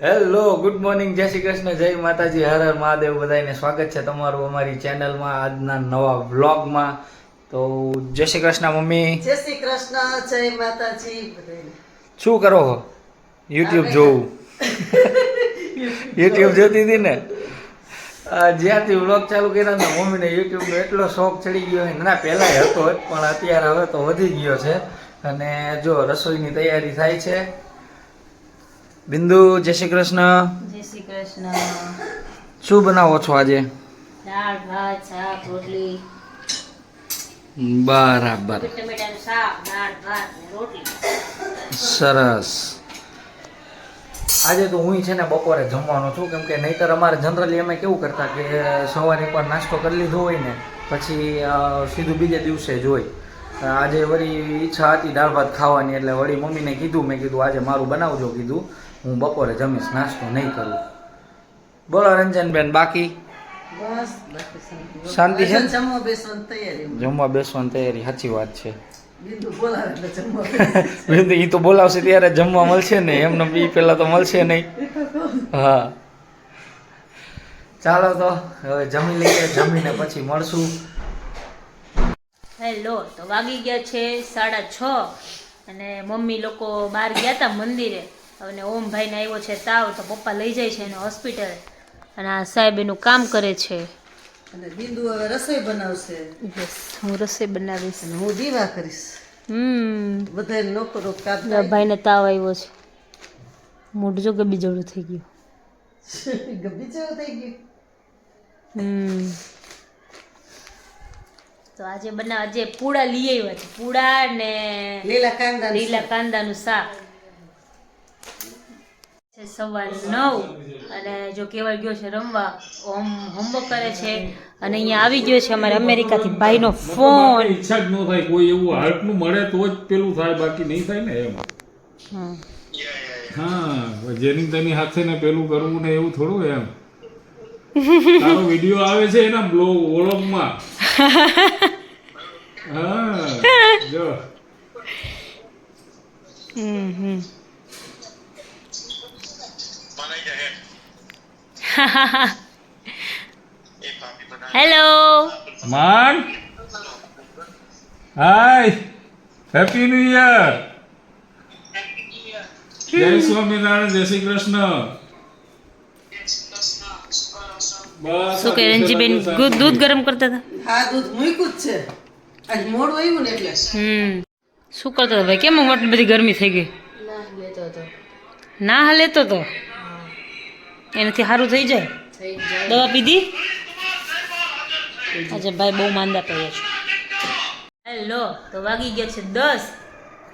Hello, good morning, જય શ્રી કૃષ્ણ, જય માતાજી, હર હર મહાદેવ. બધાને સ્વાગત છે તમારું અમારી ચેનલમાં, આજના નવા વ્લોગમાં. તો જય શ્રી કૃષ્ણ મમ્મી. જય શ્રી કૃષ્ણ, જય માતાજી બધાને. શું કરો છો? યુટ્યુબ જોવું? યુટ્યુબ જોતી હતી ને? જ્યાંથી વ્લોગ ચાલુ કર્યા ને મમ્મીને યુટ્યુબનો એટલો શોખ ચડી ગયો છે. ના, પહેલાંય હતો જ, પણ અત્યારે હવે તો વધી ગયો છે. અને જો રસોઈની તૈયારી થાય છે. બિંદુ, જય શ્રી કૃષ્ણ. જય શ્રી કૃષ્ણ. શું બનાવો છો આજે? દાળ ભાત શાક રોટલી. બરાબર, ટમેટાનું શાક દાળ ભાત ને રોટલી. સરસ. આજે તો હું છે ને બપોરે જમવાનો છું, કેમ કે નહીતર અમારે જનરલી અમે કેવું કરતા કે સવારે એકવાર નાસ્તો કરી લીધો હોય ને પછી સીધું બીજે દિવસે જ હોય. આજે વળી ઈચ્છા હતી દાળ ભાત ખાવાની, એટલે વળી મમ્મીને કીધું, મેં કીધું આજે મારું બનાવજો, કીધું હું બપોરે જમીશ, નાસ્તો નહીં કરું. બોલો રંજનબેન, બાકી બસ શાંતિ છે ને? જમવા બેસવાની તૈયારી. જમવા બેસવાની તૈયારી, સાચી વાત છે. બિંદુ બોલાવે એટલે જમવા બેસી. બિંદુ એ તો બોલાવશે ત્યારે જમવા મળશે ને, એમને બી પહેલા તો મળશે નહીં. હા, ચાલો તો હવે જમી લઈએ, જમીને પછી મળશું. હેલો, તો વાગી ગયા છે 6:30 અને મમ્મી લોકો બહાર ગયા હતા મંદિરે. અને ઓમભાઈને આવ્યો છે તાવ, તો પપ્પા લઈ જાય છે એને હોસ્પિટલ. અને આ સાહેબ એનું કામ કરે છે. અને બિંદુ હવે રસોઈ બનાવશે યસ, હું રસોઈ બનાવીશ. અને હું દીવા કરીશ. બધાને નોકરો કામ ભાઈને તાવ આવ્યો છે, મોઢું જો ગબી જવડું થઈ ગયું. ગબ્બી જેવું થઈ ગયું. તો આજે આજે પૂડા લઈ આવ્યા છે, પૂડા ને લીલા કાંદાનું શાક છે. 9:15 અને જો કેવળ ગયો છે રમવા, હોમવર્ક કરે છે. અને અહીંયા આવી ગયો છે અમારે અમેરિકાથી ભાઈનો ફોન. ઈચ્છા જ ન થાય કોઈ એવું હાર્ટનું મળે તો જ પેલું થાય, બાકી નહીં થાય ને એમ. હા, જેની તેની હાથે ને પેલું કરવું ને એવું થોડું એમ. તારો વિડિયો આવે છે એના વ્લોગમાં. હા, જો હેલો માન, હાય, હેપી ન્યુ યર. જય સ્વામિનારાયણ, જય શ્રી કૃષ્ણ. બસ શું કે રંજીબેન દૂધ ગરમ કરતા હતા? હા, દૂધ મૂક્યું જ છે. આજ મોડું આવ્યું ને એટલે. શું કરતો હતો ભાઈ? કેમ આટલી બધી ગરમી થઈ ગઈ? ના લેતો તો એનાથી સારું થઈ જાય. દવા પીધી? આજે ભાઈ બહુ માંદા પડ્યા છે. હેલો, તો વાગી ગયા છે 10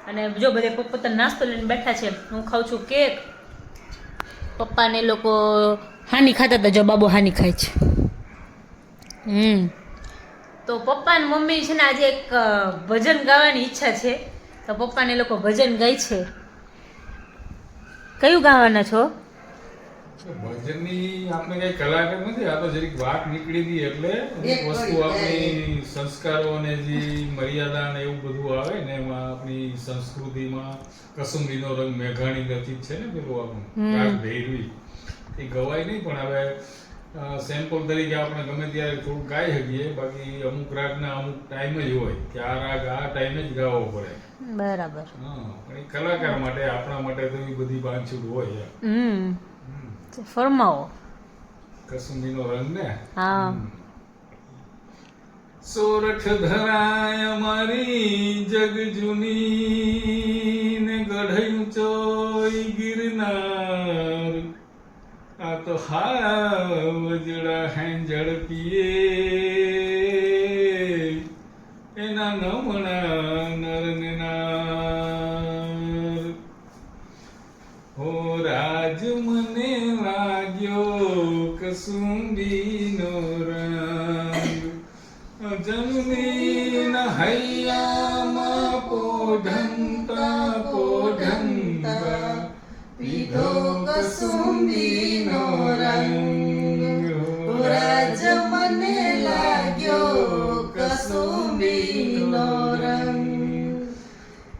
અને જો બધે પોતપોતાનો નાસ્તો લઈને બેઠા છે. હું ખાઉં છું કેક. પપ્પાને લોકો હાની ખાતા હતા, જો બાબુ હાની ખાય છે. તો પપ્પા ને મમ્મી છે ને આજે એક ભજન ગાવાની ઈચ્છા છે, તો પપ્પાને લોકો ભજન ગાય છે. કયું ગાવાના છો? ભજનની આપણે કઈ કલાકાર નથી, આ તો જરીક વાત નીકળી હતી એટલે અમુક વસ્તુ આપણી સંસ્કારો અને જે મર્યાદા ને એવું બધું આવે ને એમાં આપણી સંસ્કૃતિમાં કસુંબીનો રંગ મેઘાણી રચિત છે ને પેલું આપણું રાગ ભૈરવી, એ ગવાય નહીં, પણ હવે સેમ્પલ તરીકે આપણે ગમે ત્યારે થોડું ગાઈ શકીએ. બાકી અમુક રાગના અમુક ટાઈમ જ હોય કે આ રાગ આ ટાઈમે જ ગાવો પડે. બરાબર. હા, પણ એ કલાકાર માટે, આપણા માટે તો એ બધી બાંધછૂટ હોય. ફરમાવો. કસુંબીનો રંગ ને. હા. સોરઠ ધરાય અમારી જગ જૂની ને ગઢયું ચોય ગિરનાર, આ તો હાવજડા હે ઝડપીએ એના નમણા નર ને નાર. હો રાજ મને લાગ્યો કસુંબીનો રંગ, જમની હૈયામાં પોઢંતા પોઢંતા પીધો કસુંબીનો રંગ. રાજ મને લાગ્યો કસુંબીનો રંગ.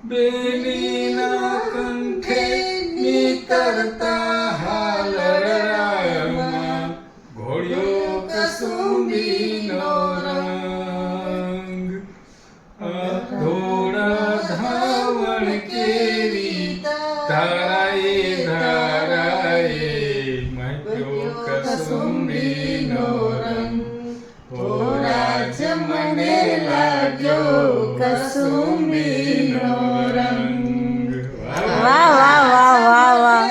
બેલીના કંઠે નીતરતા હાર કસુંબીનો રંગ ઓ રાજ મને લાગ્યો કસુંબીનો રંગ વાહ વાહ વાહ વાહ વાહ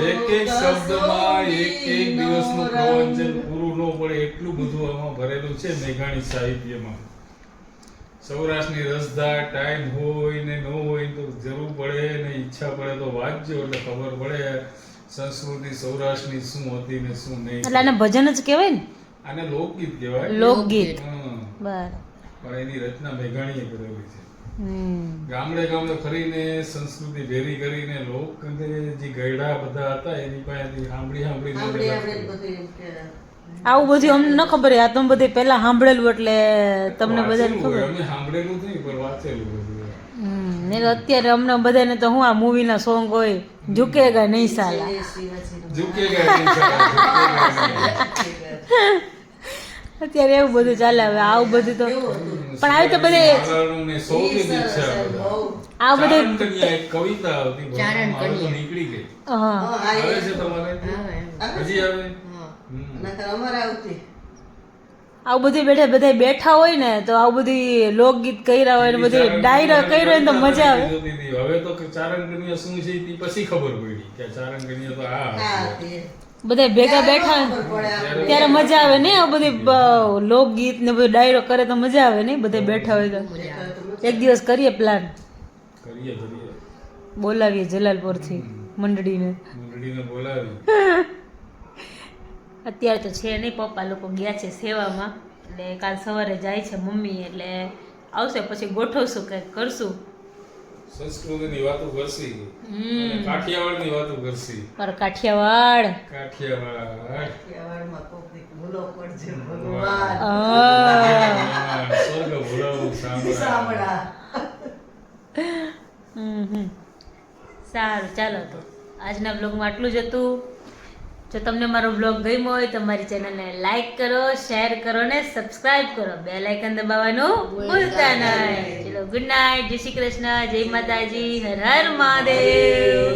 એક એક શબ્દમાં એક એક દિવસનું પ્રવચન પૂરું ન પડે એટલું બધું આમાં ભરેલું છે મેઘાણી સાહિત્યમાં. સૌરાષ્ટ્રની રસધાર ટાઈમ હોય ને ન હોય તો જરૂર પડે ને ઈચ્છા પડે તો વાંચજો એટલે ખબર પડે સંસ્કૃતિ સૌરાષ્ટ્રની શું હતી ને શું નહીં. એટલે આને ભજન જ કહેવાય ને, આને લોકગીત કહેવાય. લોકગીત. હા. બરાબર. પણ એની રચના મેઘાણીએ કરેલી છે. હમ. ગામડે ગામડે ફરીને સંસ્કૃતિ ભેરી કરીને લોક જે ગયડા બધા હતા એની પાસેથી સાંભળી આપણે સાંભળીને બધું એમ કે આવું બધું અમને ન ખબર આ તમે બધે પહેલા સાંભળેલું એટલે તમને બધાને વાંચેલું ખબર. હોય. અમે સાંભળેલું જ નહીં પણ વાંચેલું બધું. ને તો અત્યારે અમને બધાને તો હું આ મૂવીના સોંગ હોય ઝુકેગા નહીં સાલા. શિવાજીનું ઝુકેગા નહીં સાલા, ઝુકેગા નહીં. અત્યારે એવું બધું ચાલે હવે આવું બધું તો પણ આવી તો બધે માલાનું ને સૌથી જ ઈચ્છા બધા. આ બધે ચારણ કન્યા એક કવિતા હતી ચારણ હવે તો કન્યા. નીકળી ગઈ. હા આવે છે તમારે હજી આવે નકર અમારે આવતી આવું બધું બધા બેઠા હોય ને તો આવું બધી લોકગીત કર્યા હોય ને બધું ડાયરા કર્યો હોય ને તો મજા આવે. જોતી હતી. હવે તો કે ચારણ કન્યા શું છે તે પછી ખબર પડી કે ચારણ કન્યા તો આ હા હતી. તે બધા ભેગા બેઠા હોય ને ત્યારે મજા આવે ને આ બધી લોકગીત ને બધું ડાયરો કરે તો મજા આવે ને બધા બેઠા હોય તો. એક દિવસ કરીએ પ્લાન, કરીએ કરીએ બોલાવીએ જલાલપુરથી મંડળીને. મંડળીને બોલાવી. અત્યારે તો છે નહીં, પપ્પા લોકો ગયા છે સેવામાં એટલે કાલ સવારે જાય છે મમ્મી એટલે આવશે પછી ગોઠવશું કંઈક કરશું. સંસ્કૃતિની વાતો કરશી અને કાઠિયાવાડની વાતો કરશી. પર કાઠિયાવાડ કાઠિયાવાડ કાઠિયાવાડમાં કોક દીક ભૂલો પડશે ભગવાન સ્વર્ગ ભૂલાવું સાંભળા. સાંભળા સારું ચાલો તો આજના બ્લોગમાં આટલું જ હતું. જો તમને મારો બ્લોગ ગમ્યો હોય તો મારી ચેનલને લાઈક કરો, શેર કરો ને સબસ્ક્રાઇબ કરો. બેલ આઇકન દબાવવાનું ભૂલતા નહીં. ચલો ગુડ નાઇટ, જય શ્રી કૃષ્ણ, જય માતાજી, હર હર મહાદેવ.